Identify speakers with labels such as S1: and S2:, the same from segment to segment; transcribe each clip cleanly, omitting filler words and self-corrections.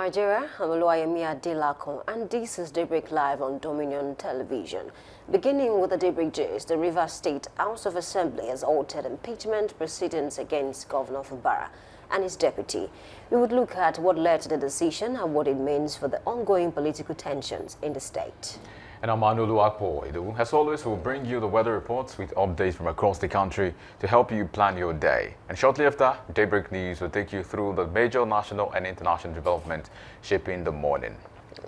S1: Nigeria, I'm Oluwayemi Adelakun, and this is Daybreak Live on Dominion Television. Beginning with the Daybreak gist, the Rivers State House of Assembly has altered impeachment proceedings against Governor Fubara and his deputy. We would look at what led to the decision and what it means for the ongoing political tensions in the state. And I'm
S2: Anulu Akpo. As always, we'll bring you the weather reports with updates from across the country to help you plan your day. And shortly after, Daybreak News will take you through the major national and international developments shaping the morning.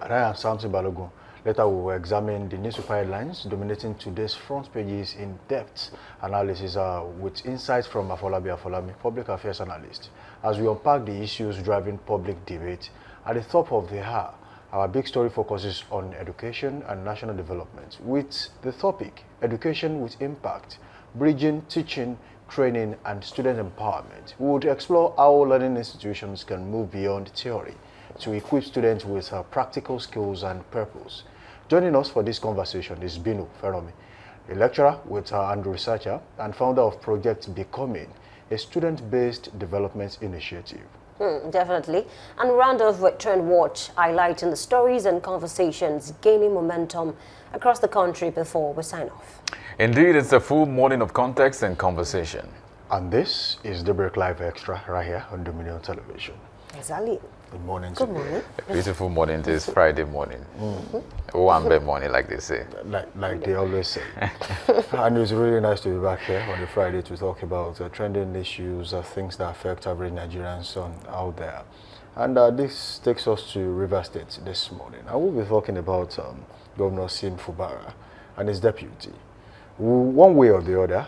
S3: And I am Samson Balogun. Later, we will examine the newspaper headlines dominating today's front pages in depth analysis with insights from Afolabi, public affairs analyst, as we unpack the issues driving public debate. At the top of the hour, our big story focuses on education and national development, with the topic, Education with Impact, Bridging, Teaching, Training, and Student Empowerment. We would explore how learning institutions can move beyond theory to equip students with practical skills and purpose. Joining us for this conversation is Binu Feromi, a lecturer and researcher and founder of Project Becoming, a student-based development initiative.
S1: Definitely. And round off with Trend Watch, highlighting the stories and conversations gaining momentum across the country before we sign off.
S2: Indeed, it's a full morning of context and conversation.
S3: And this is the Break Live Extra right here on Dominion Television.
S1: Exactly.
S3: Good morning.
S1: Good morning.
S2: A beautiful morning this Friday morning. One bad morning, like they say.
S3: Like they always say. And it's really nice to be back here on the Friday to talk about trending issues, things that affect average Nigerians out there. And this takes us to Rivers State this morning. I will be talking about Governor Siminalayi Fubara and his deputy. One way or the other,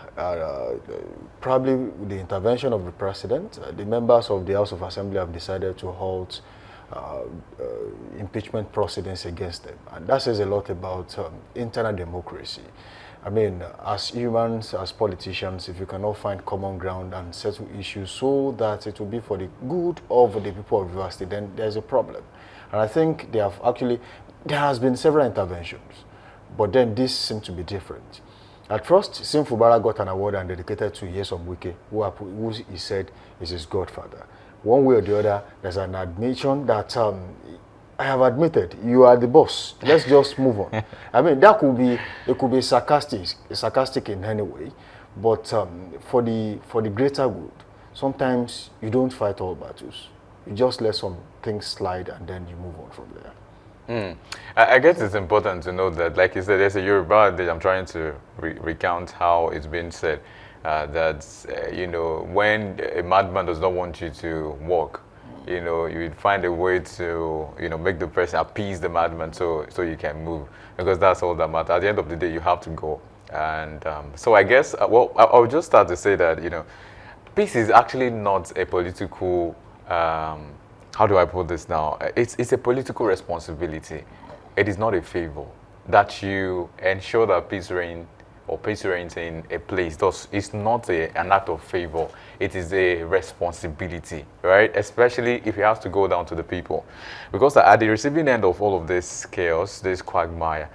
S3: probably with the intervention of the president, the members of the House of Assembly have decided to halt impeachment proceedings against them. And that says a lot about internal democracy. I mean, as humans, as politicians, if you cannot find common ground and settle issues so that it will be for the good of the people of Rivers State, then there's a problem. And I think there has been several interventions, but then this seems to be different. At first, Siminalayi Fubara got an award and dedicated to Nyesom Wike, who he said is his godfather. One way or the other, there's an admission that I have admitted, you are the boss. Let's just move on. I mean, it could be sarcastic in any way, but for the greater good, sometimes you don't fight all battles. You just let some things slide and then you move on from there.
S2: I guess it's important to know that, like you said, there's a Yoruba that I'm trying to recount how it's been said, that, you know, when a madman does not want you to walk, you know, you find a way to, you know, make the person appease the madman so you can move, because that's all that matters. At the end of the day, you have to go. And so I guess, well, I'll just start to say that, you know, peace is actually not a political how do I put this now? It's a political responsibility. It is not a favor that you ensure that peace reigns in a place. It's not an act of favor. It is a responsibility, right? Especially if it has to go down to the people. Because at the receiving end of all of this chaos, this quagmire,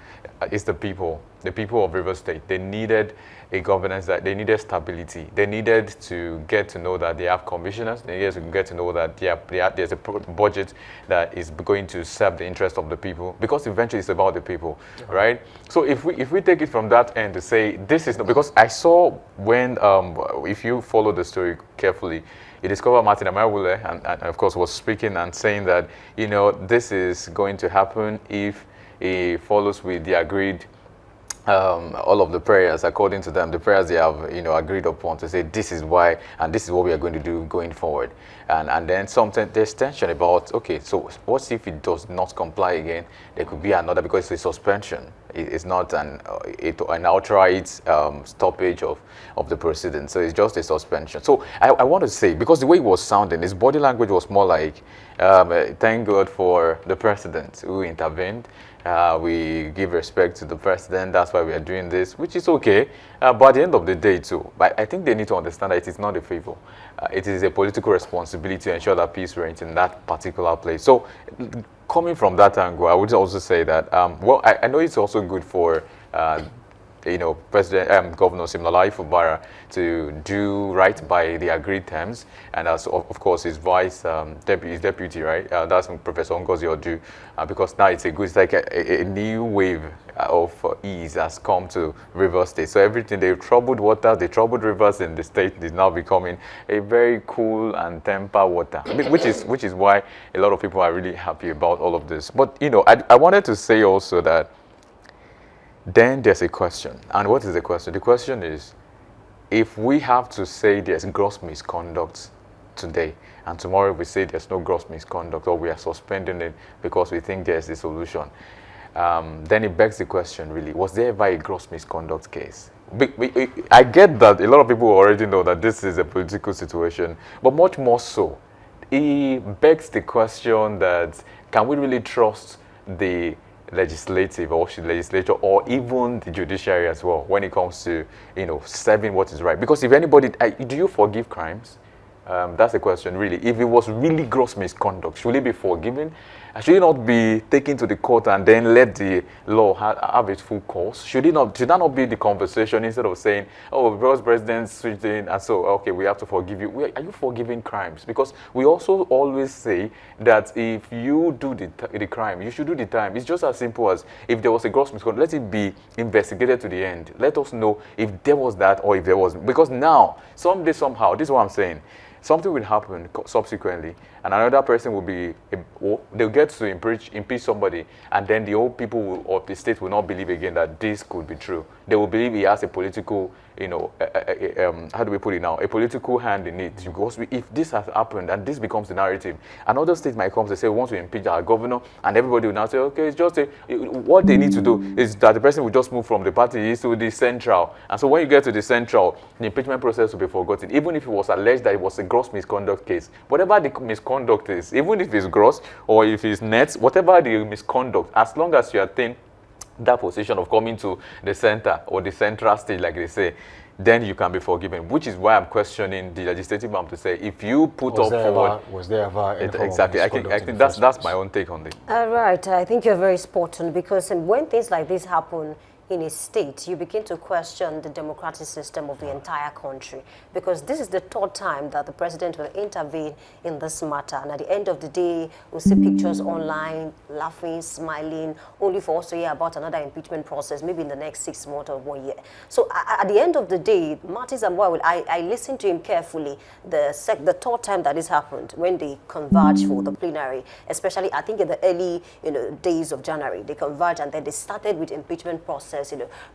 S2: it's the people of Rivers State. They needed a governance, that they needed stability. They needed to get to know that they have commissioners. They needed to get to know that there's a budget that is going to serve the interest of the people, because eventually it's about the people, right? So if we take it from that end to say this is not, because I saw when if you follow the story carefully, you discover Martin Amawule and of course was speaking and saying that, you know, this is going to happen if he follows with the agreed all of the prayers, according to them, the prayers they have, you know, agreed upon, to say this is why and this is what we are going to do going forward. And then there's tension about, okay, so what if it does not comply again? There could be another, because it's a suspension. It's not an outright stoppage of the proceedings. So it's just a suspension. So I want to say, because the way it was sounding, his body language was more like, thank God for the president who intervened. We give respect to the president. That's why we are doing this, which is okay. But at the end of the day, too, I think they need to understand that it is not a favor. It is a political responsibility to ensure that peace reigns in that particular place. So, coming from that angle, I would also say that, well, I know it's also good for Governor Siminalayi Fubara to do right by the agreed terms, and as of course his deputy, right? That's Professor Ngozi Odu, because now it's like a new wave of ease has come to Rivers State. So everything, the troubled water, the troubled rivers in the state is now becoming a very cool and temper water, which is why a lot of people are really happy about all of this. But I wanted to say also that then there's a question. And what is the question? The question is, if we have to say there's gross misconduct today, and tomorrow we say there's no gross misconduct, or we are suspending it because we think there's a solution, then it begs the question, really, was there ever a gross misconduct case? I get that a lot of people already know that this is a political situation, but much more so, it begs the question that, can we really trust the legislative or legislature or even the judiciary as well when it comes to serving what is right? Because if anybody, do you forgive crimes? That's the question, really. If it was really gross misconduct, should it be forgiven? Should it not be taken to the court and then let the law have its full course? Should that not be the conversation, instead of saying, oh, because president switched in and so, okay, we have to forgive you? Are you forgiving crimes? Because we also always say that if you do the crime, you should do the time. It's just as simple as, if there was a gross misconduct, let it be investigated to the end. Let us know if there was that or if there wasn't. Because now, someday, somehow, this is what I'm saying, something will happen subsequently, and another person will be, they'll get to impeach somebody, and then the old people of the state will not believe again that this could be true. They will believe he has a political, how do we put it now, a political hand in it. Because if this has happened and this becomes the narrative, another state might come and say, we want to impeach our governor, and everybody will now say, okay, it's just what they need to do is that the person will just move from the party to the central. And so when you get to the central, the impeachment process will be forgotten, even if it was alleged that it was a gross misconduct case. Whatever the misconduct is, even if it's gross or if it's net, whatever the misconduct, as long as you attain that position of coming to the center or the central stage, like they say, then you can be forgiven, which is why I'm questioning the legislative arm to say, if you put up forward...
S3: Was there ever any form of
S2: exactly, I think that's my own take on it.
S1: Right, I think you're very spot on, because when things like this happen in a state, you begin to question the democratic system of the entire country, because this is the third time that the president will intervene in this matter, and at the end of the day, we'll see pictures online, laughing, smiling, only for us to hear about another impeachment process, maybe in the next 6 months or 1 year. So at the end of the day, Martins and Boyle, I listened to him carefully the third time that this happened, when they converged for the plenary, especially I think in the early days of January, they converged, and then they started with impeachment process,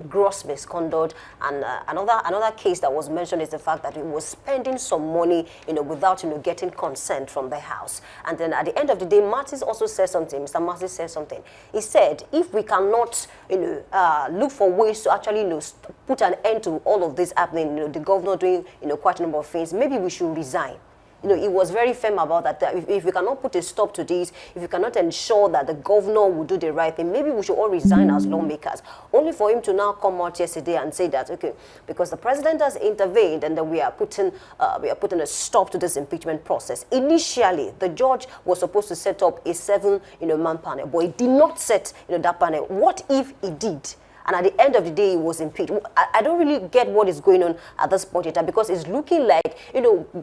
S1: gross misconduct, and another case that was mentioned is the fact that he was spending some money, without getting consent from the House. And then at the end of the day, Martins also said something. Mr. Martins said something. He said, if we cannot, look for ways to actually, put an end to all of this happening, the governor doing, quite a number of things, maybe we should resign. He was very firm about that. If we cannot put a stop to this, if we cannot ensure that the governor will do the right thing, maybe we should all resign as lawmakers. Only for him to now come out yesterday and say that, okay, because the president has intervened, and then we are putting a stop to this impeachment process. Initially, the judge was supposed to set up a 7-man panel, but he did not set that panel. What if he did? And at the end of the day, he was impeached. I don't really get what is going on at this point in time, because it's looking like,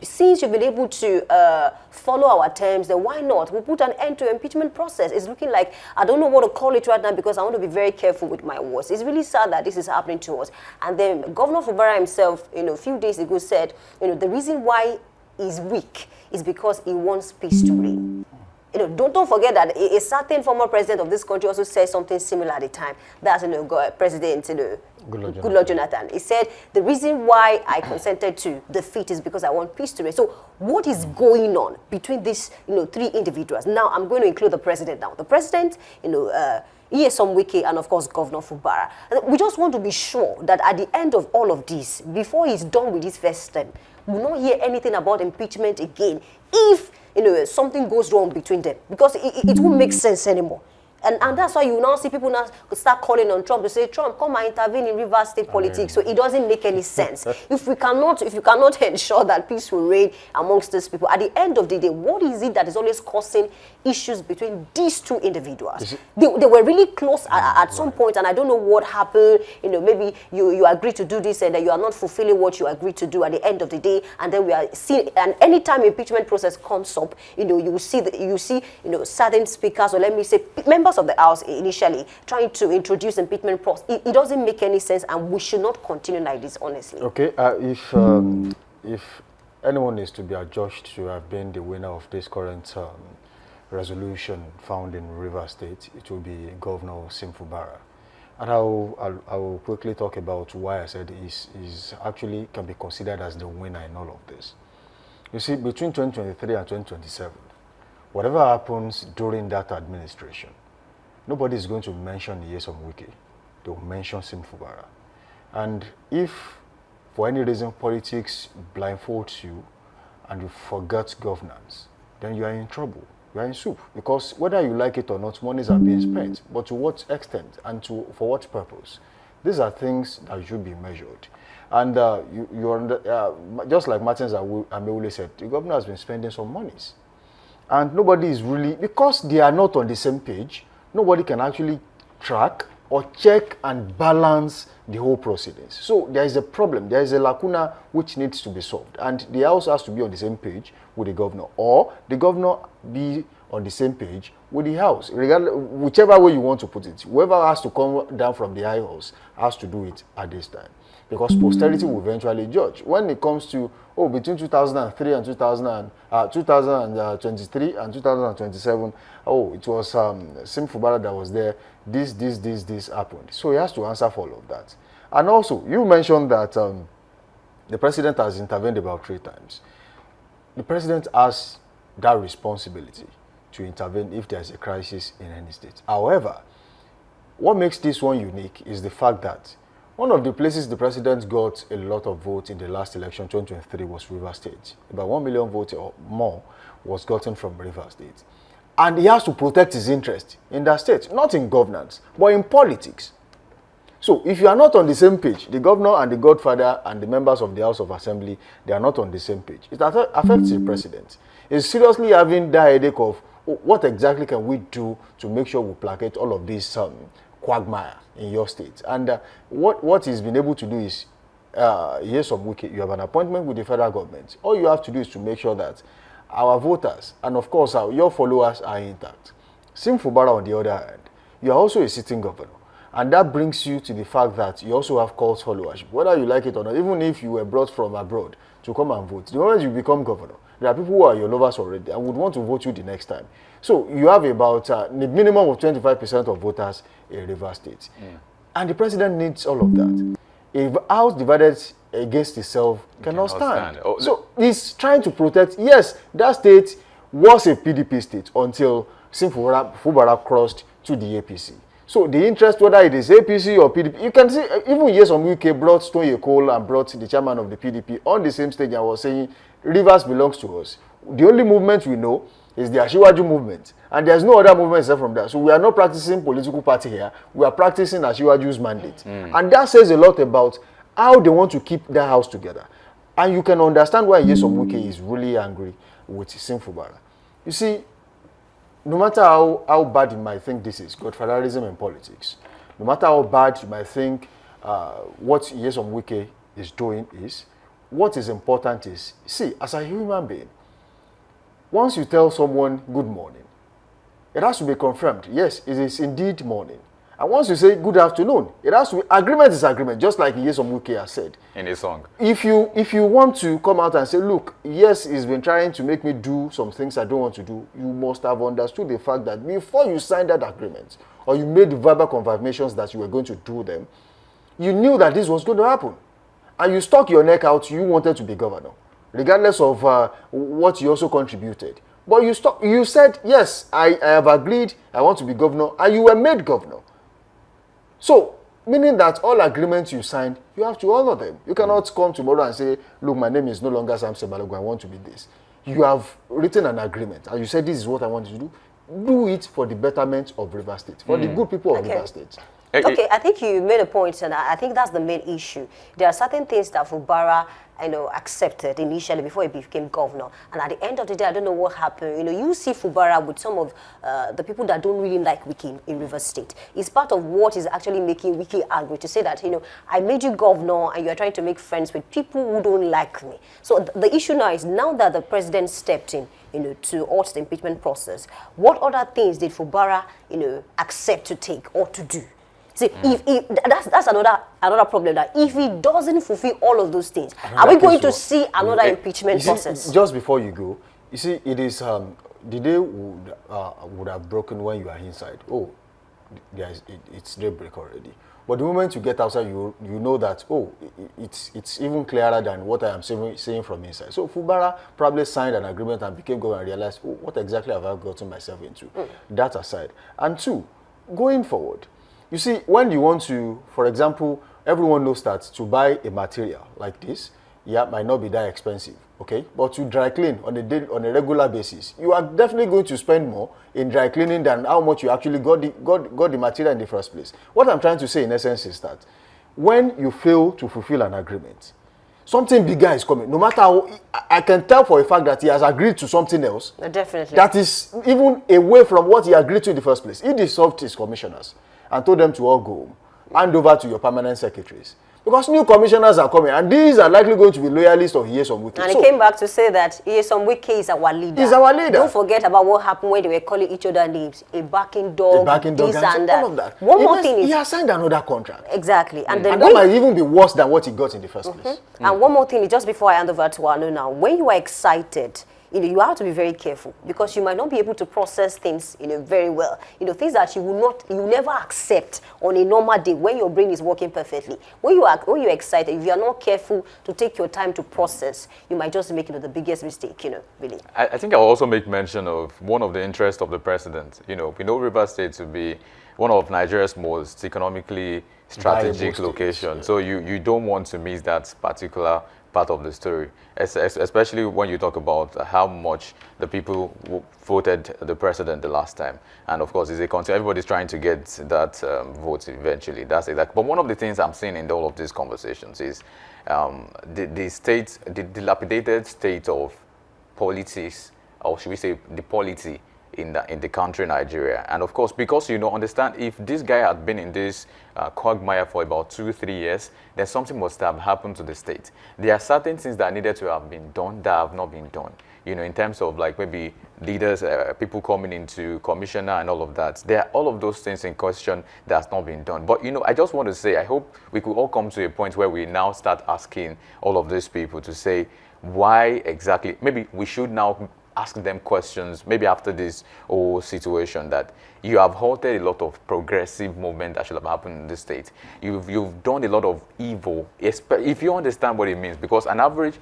S1: since you've been able to follow our terms, then why not? We'll put an end to impeachment process. It's looking like, I don't know what to call it right now, because I want to be very careful with my words. It's really sad that this is happening to us. And then Governor Fubara himself, a few days ago said, the reason why he's weak is because he wants peace to reign. Don't forget that a certain former president of this country also said something similar at the time. That's President Goodluck Jonathan. He said the reason why I consented to defeat is because I want peace to reign. So what is going on between these 3 individuals? Now I'm going to include the president now. The president, Nyesom Wike, and of course Governor Fubara. We just want to be sure that at the end of all of this, before he's done with his first term, we will not hear anything about impeachment again if something goes wrong between them, because it won't make sense anymore. And that's why you now see people now start calling on Trump to say, Trump, come and intervene in Rivers State politics. So it doesn't make any sense. If you cannot ensure that peace will reign amongst these people, at the end of the day, what is it that is always causing issues between these two individuals? They were really close at some point, and I don't know what happened. You know, maybe you agree to do this and you are not fulfilling what you agreed to do at the end of the day, and then we are seeing, and anytime impeachment process comes up, you know, you see certain speakers, or let me say members of the House initially trying to introduce impeachment process. It doesn't make any sense, and we should not continue like this, honestly.
S3: Okay, if anyone is to be adjudged to have been the winner of this current resolution found in Rivers State, it will be Governor Siminalayi Fubara. And I will quickly talk about why I said is actually can be considered as the winner in all of this. You see, between 2023 and 2027, whatever happens during that administration, nobody is going to mention Nyesom Wike. They will mention Siminalayi Fubara. And if, for any reason, politics blindfolds you and you forget governance, then you are in trouble. You are in soup. Because whether you like it or not, monies are being spent. But to what extent and for what purpose? These are things that should be measured. And just like Martins Amewule said, the governor has been spending some monies. And nobody is really, because they are not on the same page, nobody can actually track or check and balance the whole proceedings. So there is a problem, there is a lacuna which needs to be solved. And the House has to be on the same page with the governor, or the governor be on the same page with the House. Regardless, whichever way you want to put it, whoever has to come down from the High House has to do it at this time. Because posterity will eventually judge. When it comes to, between 2003 and 2023 and 2027, it was Siminalayi Fubara that was there, this happened. So he has to answer for all of that. And also, you mentioned that the president has intervened about 3 times. The president has that responsibility to intervene if there's a crisis in any state. However, what makes this one unique is the fact that one of the places the president got a lot of votes in the last election, 2023, was Rivers State. About 1 million votes or more was gotten from Rivers State. And he has to protect his interest in that state, not in governance, but in politics. So if you are not on the same page, the governor and the godfather and the members of the House of Assembly, they are not on the same page. It affects the president. He's seriously having that headache of what exactly can we do to make sure we placate all of these quagmire in your state. And what he's been able to do is, Nyesom Wike, you have an appointment with the federal government. All you have to do is to make sure that our voters and of course your followers are intact. Siminalayi Fubara, on the other hand, you are also a sitting governor. And that brings you to the fact that you also have cult followership, whether you like it or not. Even if you were brought from abroad to come and vote, the moment you become governor, there are people who are your lovers already and would want to vote you the next time. So you have about the minimum of 25% of voters in Rivers State. And the president needs all of that. If House divided against itself cannot stand. So he's trying to protect. Yes, that state was a PDP state until Siminalayi Fubara crossed to the APC. So the interest, whether it is APC or PDP, you can see even Nyesom Wike brought Stone Yekol and brought the chairman of the PDP on the same stage and was saying, Rivers belongs to us. The only movement we know is the Ashiwaju movement. And there's no other movement except from that. So we are not practicing political party here. We are practicing Ashiwaju's mandate. And that says a lot about how they want to keep their house together. And you can understand why Nyesom Wike is really angry with Siminalayi Fubara. You see, no matter how bad you might think this is, godfatherism in politics, no matter how bad you might think what Nyesom Wike is doing is, what is important is, see, as a human being, once you tell someone good morning, it has to be confirmed. Yes, it is indeed morning. And once you say good afternoon, it has to be, agreement is agreement, just like Nyesom Wike has said.
S2: In his song.
S3: If you want to come out and say, look, yes, he's been trying to make me do some things I don't want to do, you must have understood the fact that before you signed that agreement, or you made verbal confirmations that you were going to do them, you knew that this was going to happen. And you stuck your neck out, you wanted to be governor, regardless of what you also contributed. But you said, yes, I have agreed, I want to be governor, and you were made governor. So, meaning that all agreements you signed, you have to honor them. You cannot come tomorrow and say, look, my name is no longer Samson Balogun, I want to be this. You have written an agreement, and you said, this is what I want to do. do it for the betterment of River State, for the good people of River State.
S1: Okay, I think you made a point, and I think that's the main issue. There are certain things that Fubara, accepted initially before he became governor, and at the end of the day, I don't know what happened. You see Fubara with some of the people that don't really like Wiki in River State. It's part of what is actually making Wiki angry to say that, I made you governor, and you're trying to make friends with people who don't like me. So the issue now is, now that the president stepped in, to halt the impeachment process, what other things did Fubara, accept to take or to do? See, if that's another problem, that if he doesn't fulfill all of those things, are we going to see another impeachment process?
S3: Just before you go, you see, it is the day would have broken when you are inside. Oh, it's daybreak already. But the moment you get outside, you know that, oh, it's even clearer than what I am saying from inside. So Fubara probably signed an agreement and became governor and realized, oh, what exactly have I gotten myself into? That aside. And two, going forward, you see, when you want to, for example, everyone knows that to buy a material like this, might not be that expensive, okay? But to dry clean on a regular basis, you are definitely going to spend more in dry cleaning than how much you actually got the material in the first place. What I'm trying to say in essence is that when you fail to fulfill an agreement, something bigger is coming. No matter how, I can tell for a fact that he has agreed to something else.
S1: Definitely.
S3: That is even away from what he agreed to in the first place. He dissolved his commissioners and told them to all go home, hand over to your permanent secretaries. Because new commissioners are coming, and these are likely going to be loyalists of Nyesom Wike.
S1: And he came back to say that Nyesom Wike is our leader.
S3: He's our leader.
S1: Don't forget about what happened when they were calling each other names. A backing dog, this and that.
S3: All of that.
S1: One more thing is,
S3: he has signed another contract.
S1: Exactly. And then
S3: that might even be worse than what he got in the first place.
S1: And one more thing is, just before I hand over to Anu now, when you are excited, you have to be very careful, because you might not be able to process things, very well. Things that you never accept on a normal day when your brain is working perfectly. When you're excited, if you are not careful to take your time to process, you might just make, the biggest mistake, really.
S2: I think I'll also make mention of one of the interests of the president. We know River State to be one of Nigeria's most economically strategic locations. So you don't want to miss that particular part of the story, especially when you talk about how much the people voted the president the last time. And of course, it's a concern. Everybody's trying to get that vote eventually. That's exactly. But one of the things I'm seeing in all of these conversations is the dilapidated state of politics, or should we say the polity in the country Nigeria. And of course, because understand, if this guy had been in this quagmire for about 2-3 years, then something must have happened to the state. There are certain things that needed to have been done that have not been done. In terms of like maybe leaders, people coming into commissioner and all of that. There are all of those things in question that has not been done. But I just want to say, I hope we could all come to a point where we now start asking all of these people to say, why exactly, maybe we should now ask them questions, maybe after this whole situation, that you have halted a lot of progressive movement that should have happened in the state. You've done a lot of evil, if you understand what it means, because an average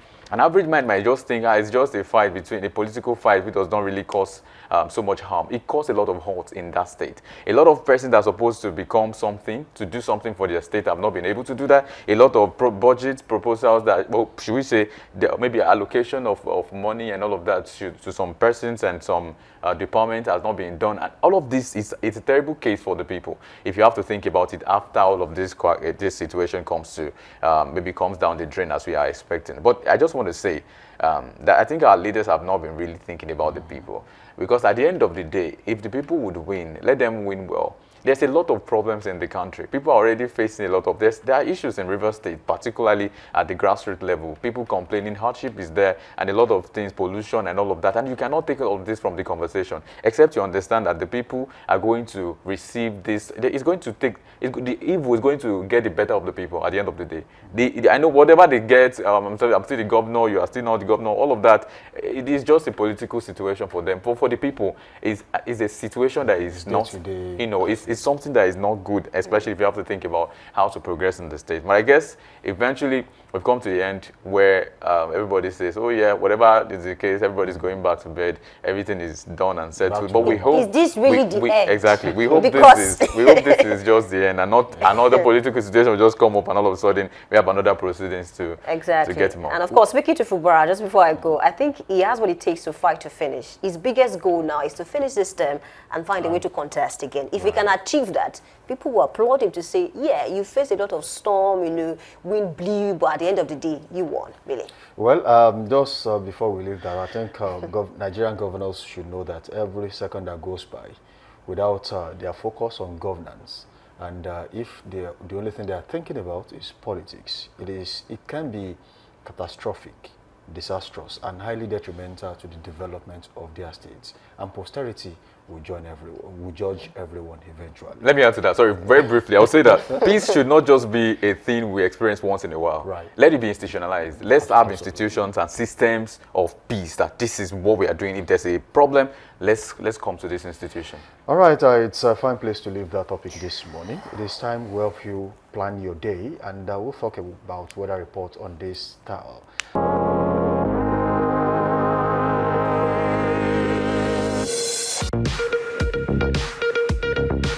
S2: man might just think, it's just a fight between a political fight, which does not really cause so much harm. It caused a lot of hurt in that state. A lot of persons that are supposed to become something, to do something for their state, have not been able to do that. A lot of budget proposals that, well, should we say, maybe allocation of money and all of that to some persons and some departments has not been done. And all of this it's a terrible case for the people. If you have to think about it after all of this situation comes to, maybe comes down the drain as we are expecting. But I just want to say that I think our leaders have not been really thinking about the people. Because at the end of the day, if the people would win, let them win well. There's a lot of problems in the country. People are already facing a lot of this. There are issues in River State, particularly at the grassroots level. People complaining, hardship is there, and a lot of things, pollution and all of that. And you cannot take all of this from the conversation, except you understand that the people are going to receive this. It's going to take, the evil is going to get the better of the people at the end of the day. I know whatever they get, I'm still the governor, you are still not the governor, all of that, it is just a political situation for them. For the people, it's a situation that is not, it's something that is not good, especially if you have to think about how to progress in the state. But I guess eventually we've come to the end where everybody says, oh yeah, whatever is the case, everybody's going back to bed, everything is done and settled. But we hope
S1: is this really the end?
S2: Exactly. We hope
S1: Because
S2: this is just the end, and not another political situation will just come up and all of a sudden we have another proceedings to get more.
S1: And of course, speaking to Fubara, just before I go, I think he has what it takes to fight to finish. His biggest goal now is to finish this term and find a way to contest again. If he can achieve that, people will applaud him to say, yeah, you faced a lot of storm, you know, wind blew, but at the end of the day, you won, really.
S3: Well, just before we leave that, I think Nigerian governors should know that every second that goes by without their focus on governance, and if the only thing they are thinking about is politics, it can be catastrophic, disastrous, and highly detrimental to the development of their states. And posterity will judge everyone eventually.
S2: Let me add to that. Sorry, very briefly. I'll say that peace should not just be a thing we experience once in a while.
S3: Right.
S2: Let it be institutionalized. Let's have institutions and systems of peace, that this is what we are doing. If there's a problem, let's come to this institution.
S3: All right, it's a fine place to leave that topic this morning. It is time to help you plan your day, and we'll talk about weather report on this style.